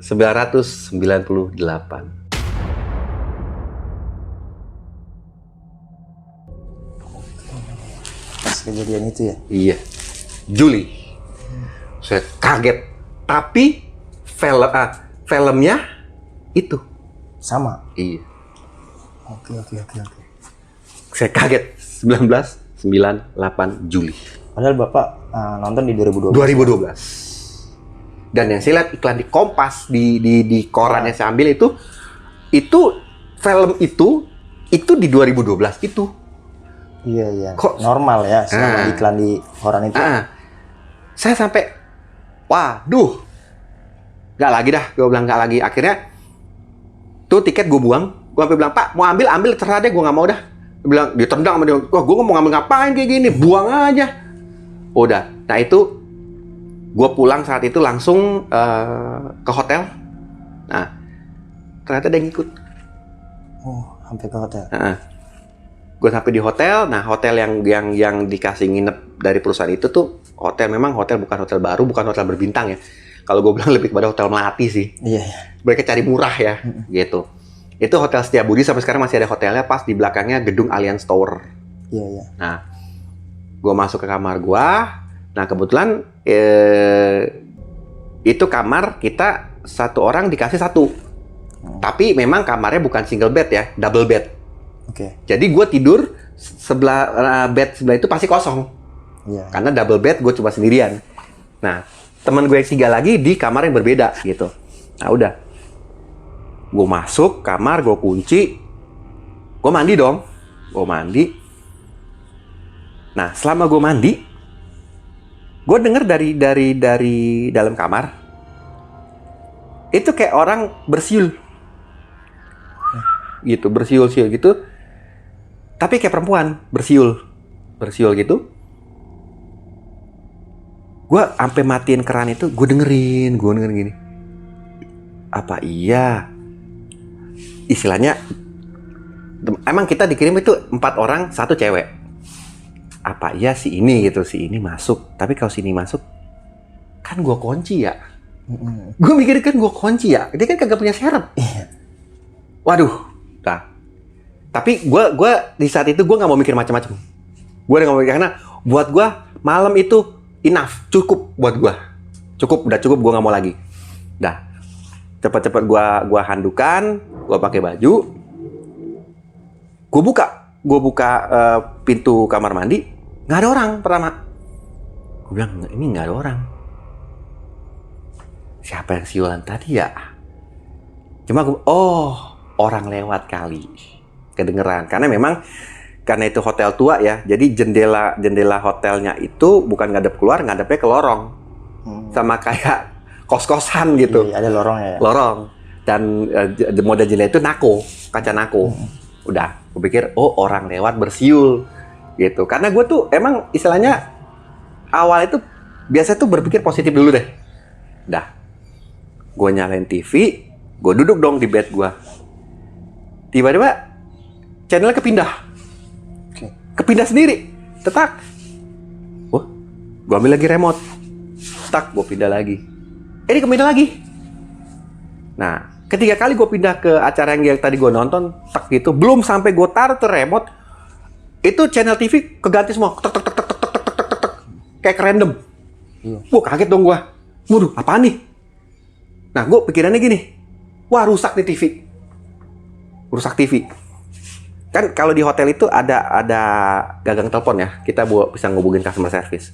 Pas kejadian itu ya? Iya, Juli. Saya kaget. Tapi filmnya itu. Sama. Iya. Oke. Saya kaget. 1998 Juli. Padahal Bapak nonton di 2012. 2012. Dan yang saya lihat iklan di Kompas di koran yang saya ambil itu film itu di 2012 itu. Iya. Kok normal ya selama iklan di koran itu. Saya sampai waduh. Gak lagi dah, gue bilang gak lagi. Akhirnya tuh tiket gue buang. Gue sampai bilang, "Pak, mau ambil terserah deh, gue gak mau dah." Dia bilang, ditendang sama dia. Wah, gue mau ngambil ngapain kayak gini? Buang aja. Udah. Nah itu gue pulang saat itu langsung ke hotel. Nah, ternyata dia ngikut. Oh, sampai ke hotel. Gue sampai di hotel. Nah, hotel yang dikasih nginep dari perusahaan itu tuh hotel, memang hotel, bukan hotel baru, bukan hotel berbintang ya. Kalau gue bilang lebih kepada hotel melati sih. Iya. Mereka cari murah ya, gitu. Itu Hotel Setiabudi, sampai sekarang masih ada hotelnya, pas di belakangnya gedung Allianz Tower. Iya. Nah, gue masuk ke kamar gue. Nah, kebetulan itu kamar kita satu orang dikasih satu. Tapi memang kamarnya bukan single bed ya, double bed. Oke. Jadi gue tidur sebelah bed sebelah itu pasti kosong. Iya. Karena double bed gue cuma sendirian. Nah, teman gue yang 3 lagi di kamar yang berbeda gitu. Nah, udah. Gue masuk kamar, gue kunci. Gue mandi dong. Gue mandi. Nah, selama gue mandi, gue denger dari dalam kamar itu kayak orang bersiul. Gitu, bersiul-siul gitu. Tapi kayak perempuan, bersiul gitu. Gue sampai matiin keran itu, gue dengerin gini. Apa iya? Istilahnya, emang kita dikirim itu 4 orang, 1 cewek. Apa iya si ini gitu, si ini masuk. Tapi kalau si ini masuk, kan gue kunci ya. Gue mikir kan gue kunci ya. Dia kan kagak punya serep. Waduh, nah. Tapi gue di saat itu gue nggak mau mikir macam-macam. Gue udah nggak mau mikir, karena buat gue malam itu enough, cukup buat gue. Udah cukup, gue nggak mau lagi. Dah, cepet-cepet gue handukan, gue pakai baju, gue buka pintu kamar mandi, nggak ada orang pertama. Gue bilang, ini nggak ada orang. Siapa yang siulan tadi ya? Cuma orang lewat kali. Kedengeran. Karena itu hotel tua ya, jadi jendela hotelnya itu bukan ngadep keluar, ngadepnya ke lorong. Sama kayak kos-kosan gitu. Iya, ada lorongnya ya? Lorong. Dan model jendela itu kaca nako. Udah, gue pikir, orang lewat bersiul. Gitu. Karena gue tuh emang istilahnya awal itu biasa tuh berpikir positif dulu deh. Dah. Gue nyalain TV, gue duduk dong di bed gue. Tiba-tiba channelnya kepindah. Kepindah sendiri. Tetak. Wah, gue ambil lagi remote. Tak, gue pindah lagi. Ini kepindah lagi. Nah, ketiga kali gue pindah ke acara yang tadi gue nonton, tak gitu. Belum sampai gue taruh ke remote, itu channel TV keganti semua. Tek. Kayak random. Wah, kaget dong gue. Waduh, apaan nih? Nah, gue pikirannya gini. Wah, rusak nih TV. Rusak TV. Kan kalau di hotel itu ada gagang telepon ya. Kita bisa ngubungin customer service.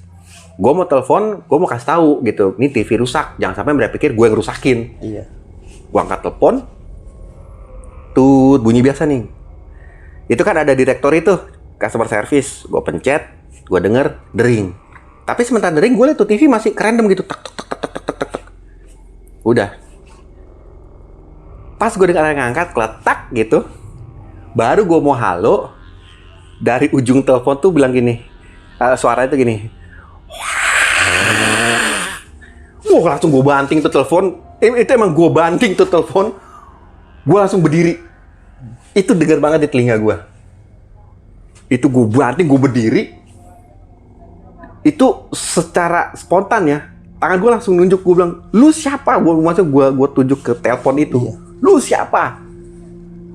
Gue mau telepon, gue mau kasih tahu gitu. Ini TV rusak. Jangan sampai mereka pikir gue yang rusakin. Iya. Gue angkat telepon. Tuh, bunyi biasa nih. Itu kan ada direktur itu. Customer service. Gue pencet. Gue denger, dering. Tapi sementara dering, gue liat tuh TV masih random gitu. Tak. Udah. Pas gue dengar ngangkat, keletak gitu. Baru gue mau halo. Dari ujung telepon tuh bilang gini. Suaranya tuh gini. Wah, langsung gue banting tuh telepon. Itu emang gue banting tuh telepon. Gue langsung berdiri. Itu denger banget di telinga gue. Itu gue banting, gue berdiri. Itu secara spontan ya. Tangan gue langsung nunjuk, gue bilang, lu siapa? Gue tunjuk ke telepon itu. Iya. Lu siapa?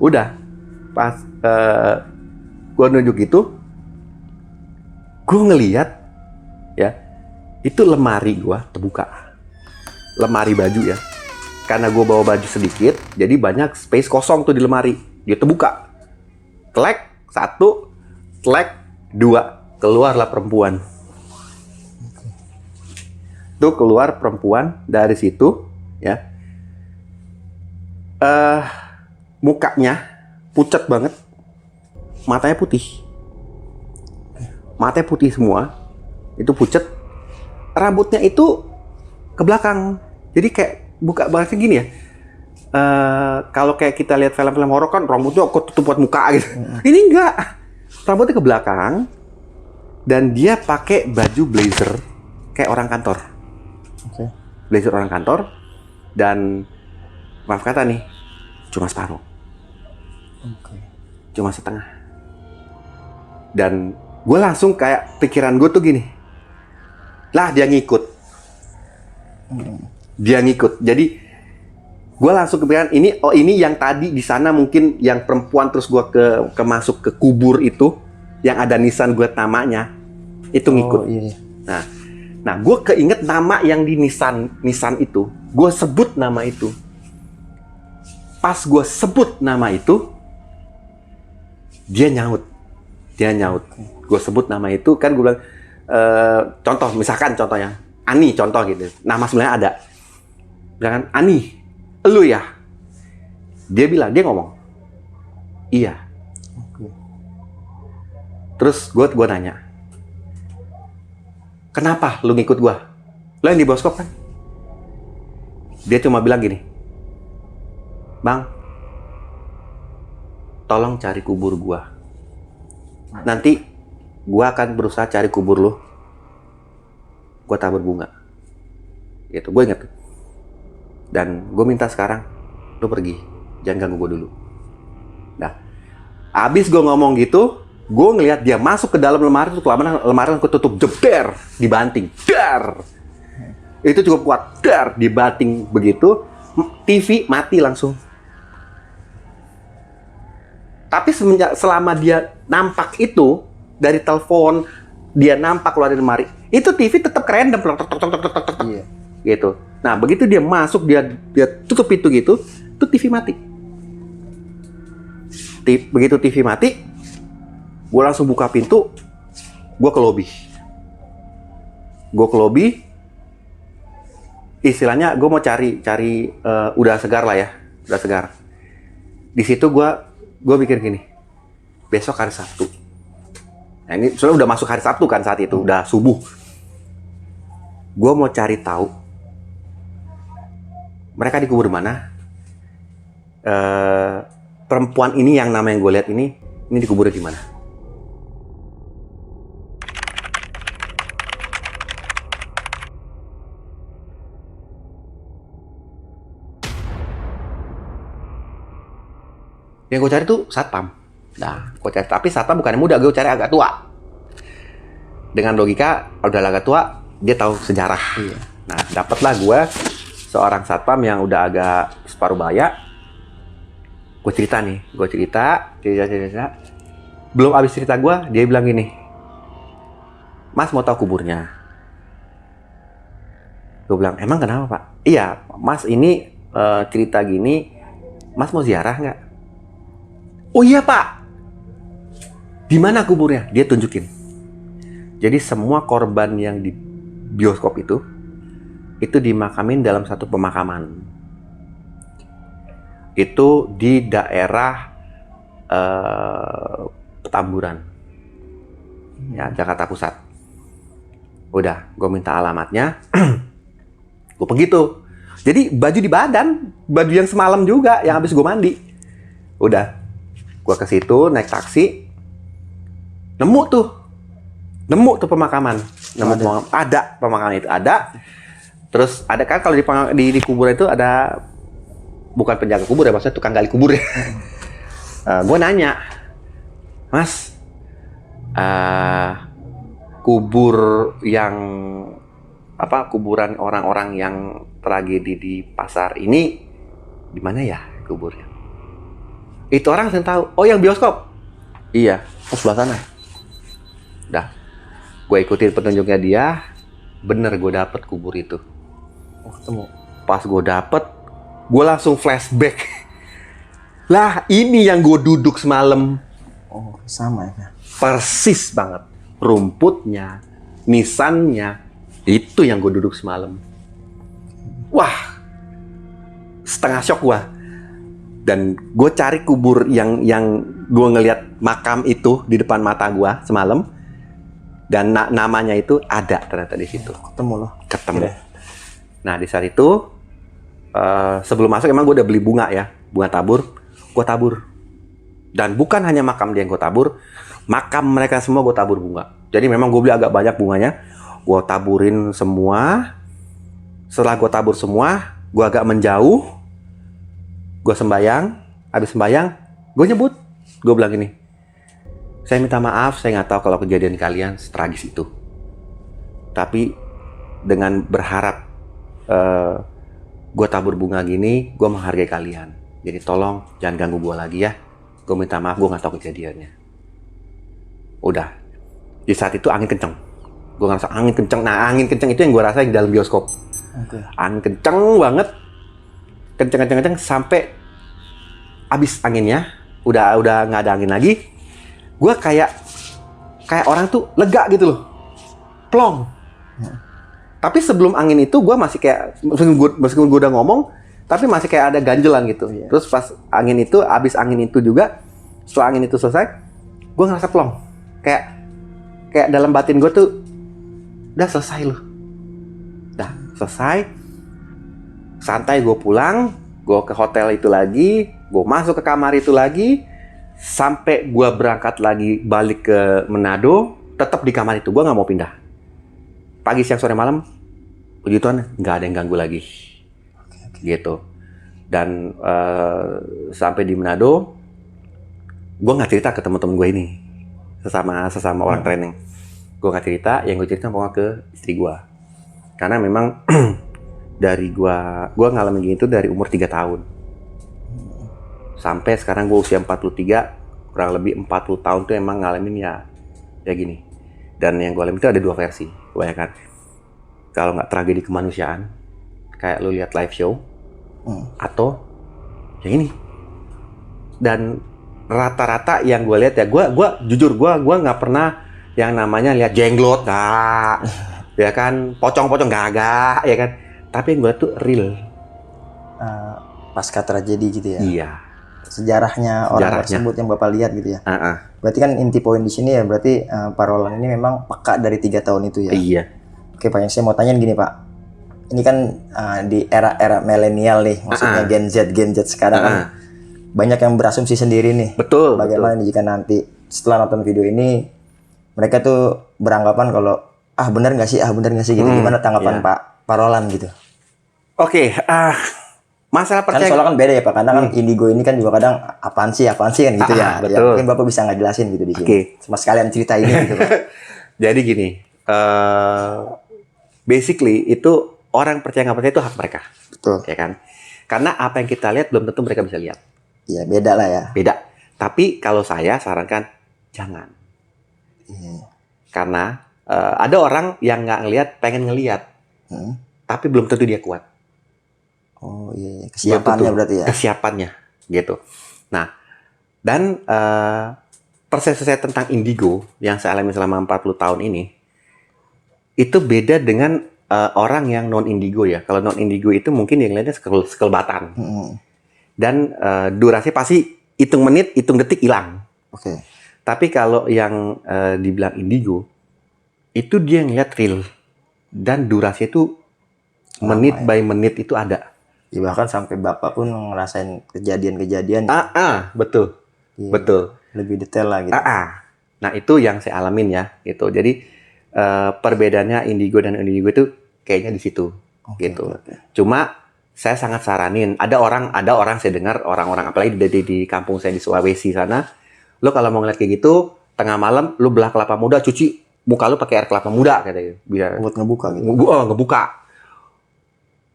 Udah. Pas gue nunjuk itu, gue ngeliat ya, itu lemari gue terbuka. Lemari baju ya. karena gue bawa baju sedikit, jadi banyak space kosong tuh di lemari. Dia terbuka. Telek, 1, telek, 2. Keluarlah perempuan. Tuh keluar perempuan dari situ, ya. Mukanya pucat banget. Matanya putih. Matanya putih semua. Itu pucat. Rambutnya itu ke belakang. Jadi kayak buka bahasa gini ya. Kalau kayak kita lihat film-film horor kan rambutnya kok tutup buat muka gitu. Ini enggak. Rambutnya ke belakang dan dia pakai baju blazer kayak orang kantor. Oke. Blazer orang kantor dan maaf kata nih cuma separuh. Oke. Cuma setengah. Dan gue langsung kayak pikiran gue tuh gini. Lah dia ngikut. Dia ngikut. Jadi gue langsung kepikiran ini, oh ini yang tadi di sana mungkin yang perempuan terus gue ke masuk ke kubur itu yang ada nisan gue namanya itu ngikut. Oh, iya. Nah gue keinget nama yang di nisan itu, gue sebut nama itu. Pas gue sebut nama itu, dia nyaut. Gue sebut nama itu kan gue bilang, contoh misalkan contohnya Ani contoh gitu, nama sebenarnya ada. Bilang Ani, elu ya? Dia ngomong, iya. Terus gue nanya, kenapa lu ngikut gue? Lu yang di bioskop kan? Dia cuma bilang gini, Bang, tolong cari kubur gue. Nanti gue akan berusaha cari kubur lu. Gue tabur bunga. Gitu, gue inget. Dan gue minta sekarang, lu pergi. Jangan ganggu gue dulu. Nah, abis gue ngomong gitu, gue ngelihat dia masuk ke dalam lemari tuh, lemari ketutup jeder, dibanting, dar. Itu cukup kuat, dar, dibanting begitu, TV mati langsung. Tapi selama dia nampak itu dari telepon, dia nampak keluar dari lemari, itu TV tetap kerendam, Iya. gitu. Nah begitu dia masuk, dia tutup pintu gitu, tuh TV mati. Begitu TV mati, gue langsung buka pintu, gue ke lobby. Istilahnya gue mau cari udara segar lah ya, udara segar. Di situ gue pikir gini, besok hari Sabtu. Nah ini soalnya udah masuk hari Sabtu kan saat itu, udah subuh. Gue mau cari tahu mereka dikubur mana. Perempuan ini yang nama yang gue lihat ini dikuburnya di mana? Yang gue cari tuh satpam. Nah, gue cari, tapi satpam bukan yang muda, gue cari agak tua. Dengan logika, udah agak tua, dia tahu sejarah. Iya. Nah, dapatlah gue seorang satpam yang udah agak separuh baya. Gue cerita. Belum habis cerita gue, dia bilang gini, Mas mau tahu kuburnya? Gue bilang, emang kenapa Pak? Iya, Mas ini cerita gini, Mas mau ziarah nggak? Oh iya Pak, di mana kuburnya? Dia tunjukin. Jadi semua korban yang di bioskop itu dimakamin dalam satu pemakaman. Itu di daerah Petamburan, ya Jakarta Pusat. Udah, gue minta alamatnya, gue pergi tuh. Jadi baju di badan, baju yang semalam juga, yang habis gue mandi. Udah, gue ke situ naik taksi, nemu tuh pemakaman. Ada pemakaman itu ada. Terus ada kan kalau di kuburan itu ada, bukan penjaga kubur ya, maksudnya tukang gali kubur ya. Gue nanya, Mas, kubur yang kuburan orang-orang yang tragedi di pasar ini di mana ya kuburnya? Itu orang yang tahu. Oh, yang bioskop. Iya, sebelah sana. Dah, gue ikutin petunjuknya dia. Bener, gue dapet kubur itu. Oh, ketemu. Pas gue dapet, Gue langsung flashback. Lah, ini yang gue duduk semalam. Oh, sama ya. Persis banget. Rumputnya, nisannya, itu yang gue duduk semalam. Wah, setengah shock gue. Dan gue cari kubur yang gue ngelihat makam itu di depan mata gue semalam. Dan namanya itu ada ternyata di situ. Ketemu loh. Ketemu. Nah, di saat itu, sebelum masuk emang gue udah beli bunga ya. Bunga tabur. Gue tabur. Dan bukan hanya makam dia yang gue tabur, makam mereka semua gue tabur bunga. Jadi memang gue beli agak banyak bunganya. Gue taburin semua. Setelah gue tabur semua, gue agak menjauh. Gue sembayang. Habis sembayang, gue nyebut. Gue bilang gini, saya minta maaf, saya nggak tahu kalau kejadian kalian setragis itu. Tapi dengan berharap gue tabur bunga gini, gue menghargai kalian. Jadi tolong jangan ganggu gue lagi ya. Gue minta maaf, gue nggak tahu kejadiannya. Udah. Di saat itu angin kenceng. Gue ngerasa angin kenceng. Nah, angin kenceng itu yang gue rasain di dalam bioskop. Angin kenceng banget. Kenceng sampai habis anginnya. Udah nggak ada angin lagi. Gue kayak orang tuh lega gitu loh. Plong. Tapi sebelum angin itu gue masih kayak, meskipun gue udah ngomong, tapi masih kayak ada ganjelan gitu. Terus pas angin itu, abis angin itu juga, setelah angin itu selesai, gue ngerasa plong. Kayak dalam batin gue tuh, udah selesai loh. Udah selesai. Santai gue pulang, gue ke hotel itu lagi, gue masuk ke kamar itu lagi, sampai gue berangkat lagi balik ke Manado, tetap di kamar itu, gue nggak mau pindah. Pagi, siang, sore, malam, puji Tuhan, nggak ada yang ganggu lagi. Gitu. Dan sampai di Manado, gue nggak cerita ke teman-teman gue ini, sesama orang training. Gue nggak cerita, yang gue cerita pokoknya ke istri gue. Karena memang dari gue ngalamin gini itu dari umur 3 tahun. Sampai sekarang gue usia 43, kurang lebih 40 tahun tuh emang ngalamin ya gini. Dan yang gue alamin itu ada 2 versi, kebanyakan. Kalau nggak tragedi kemanusiaan, kayak lu lihat live show, atau yang ini. Dan rata-rata yang gue lihat ya, gue jujur gue nggak pernah yang namanya lihat jenglot, ya kan, pocong-pocong gagak, ya kan. Tapi yang gue lihat tuh real. Pasca tragedi gitu ya. Iya. Sejarahnya orang tersebut yang Bapak lihat gitu ya. Berarti kan inti poin di sini ya, berarti Pak Roland ini memang peka dari 3 tahun itu ya. Iya. Oke Pak, yang saya mau tanya gini Pak. Ini kan di era-era milenial nih, maksudnya Gen Z sekarang kan banyak yang berasumsi sendiri nih. Betul. Bagaimana jika nanti setelah nonton video ini mereka tuh beranggapan kalau benar nggak sih gitu. Gimana tanggapan Pak Roland gitu? Oke, masalah percaya. Kan soalnya kan beda ya Pak, karena kan indigo ini kan juga kadang apaan sih kan gitu ya. Betul. Ya. Mungkin Bapak bisa nggak jelasin gitu di sini. Cuma sekalian cerita ini gitu Pak. Jadi gini, basically itu orang percaya nggak percaya itu hak mereka. Betul. Ya kan? Karena apa yang kita lihat belum tentu mereka bisa lihat. Ya beda lah ya. Beda. Tapi kalau saya sarankan jangan. Karena ada orang yang nggak ngelihat, pengen ngelihat, tapi belum tentu dia kuat. Oh iya, kesiapannya berarti ya. Kesiapannya, gitu. Nah, dan persepsi saya tentang indigo yang saya alami selama 40 tahun ini, itu beda dengan orang yang non indigo ya. Kalau non indigo itu mungkin yang lihatnya sekelebatan. Dan durasi pasti hitung menit, hitung detik hilang. Oke. Tapi kalau yang dibilang indigo, itu dia ngeliat real. Dan durasi itu menit by menit itu ada. Ya, bahkan sampai Bapak pun ngerasain kejadian-kejadian. Betul. Iya, betul. Lebih detail lah gitu. Nah, itu yang saya alamin ya, gitu. Jadi perbedaannya indigo dan indigo itu kayaknya di situ, gitu. Cuma saya sangat saranin, ada orang saya dengar orang-orang apalagi di kampung saya di Sulawesi sana, lo kalau mau ngeliat kayak gitu, tengah malam lo belah kelapa muda, cuci muka lo pakai air kelapa muda katanya. Biar buat ngebuka gitu. Ngebuka.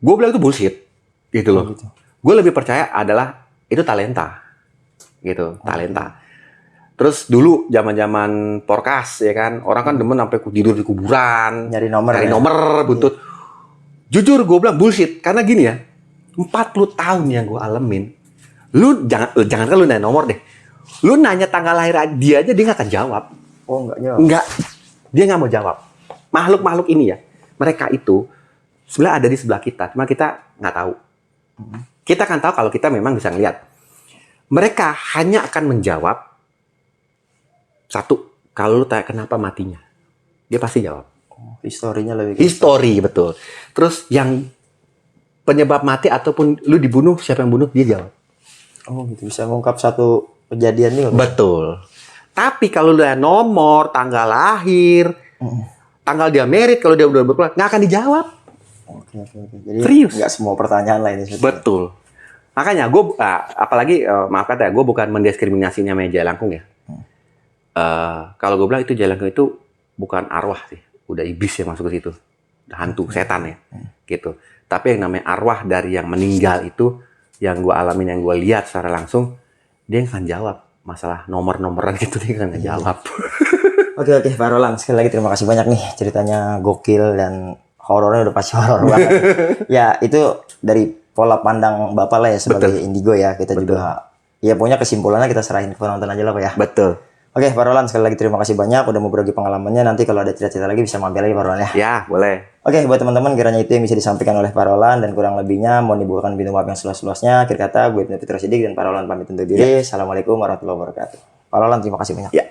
Gue bilang itu bullshit. Gitu loh. Gitu. Gue lebih percaya adalah itu talenta. Gitu, talenta. Terus dulu zaman-zaman porkas ya kan, orang kan demen sampai tidur di kuburan, nyari nomor buntut. Jujur gue bilang bullshit karena gini ya. 40 tahun yang gue alamin, lu jangan kan lu nanya nomor deh. Lu nanya tanggal lahir dia aja dia nggak akan jawab. Oh, enggak jawab. Enggak, dia nggak mau jawab. Makhluk-makhluk ini ya, mereka itu sebenarnya ada di sebelah kita, cuma kita nggak tahu. Kita kan tahu kalau kita memang bisa ngeliat. Mereka hanya akan menjawab satu, kalau lu tanya kenapa matinya, dia pasti jawab. Historinya lebih History, betul. Terus yang penyebab mati ataupun lu dibunuh, siapa yang bunuh, dia jawab. Oh gitu, bisa mengungkap satu kejadian nih. Betul. Tapi kalau lu nomor, tanggal lahir, tanggal dia merit, kalau dia udah berkeluarga, nggak akan dijawab. Oke. Jadi Serius. nggak semua pertanyaan lah ini. Betul. Makanya gue, apalagi maaf kata ya, gue bukan mendiskriminasi namanya Jalangkung ya. Kalau gue bilang itu Jalangkung itu bukan arwah sih, udah iblis yang masuk ke situ, udah hantu, setan ya, gitu. Tapi yang namanya arwah dari yang meninggal itu, yang gue alamin, yang gue lihat secara langsung, dia akan jawab masalah nomor-nomoran gitu, dia akan jawab. Oke, Pak Roland, sekali lagi terima kasih banyak nih, ceritanya gokil dan horornya udah pasti horor banget. Ya itu dari pola pandang Bapak lah ya sebagai indigo ya, kita juga ya pokoknya kesimpulannya kita serahin ke penonton aja lah Pak ya. Betul. Oke, Pak Roland, sekali lagi terima kasih banyak udah mau berbagi pengalamannya. Nanti kalau ada cerita-cerita lagi bisa mampir lagi Pak Roland ya. Ya, boleh. Oke, buat teman-teman kiranya itu yang bisa disampaikan oleh Pak Roland dan kurang lebihnya mohon dibukakan pintu maaf yang seluas-luasnya. Akhir kata, gue Ibnu Fitro Siddiq dan Pak Roland pamit undur diri. Assalamualaikum warahmatullahi wabarakatuh. Pak Roland, terima kasih banyak. Ya.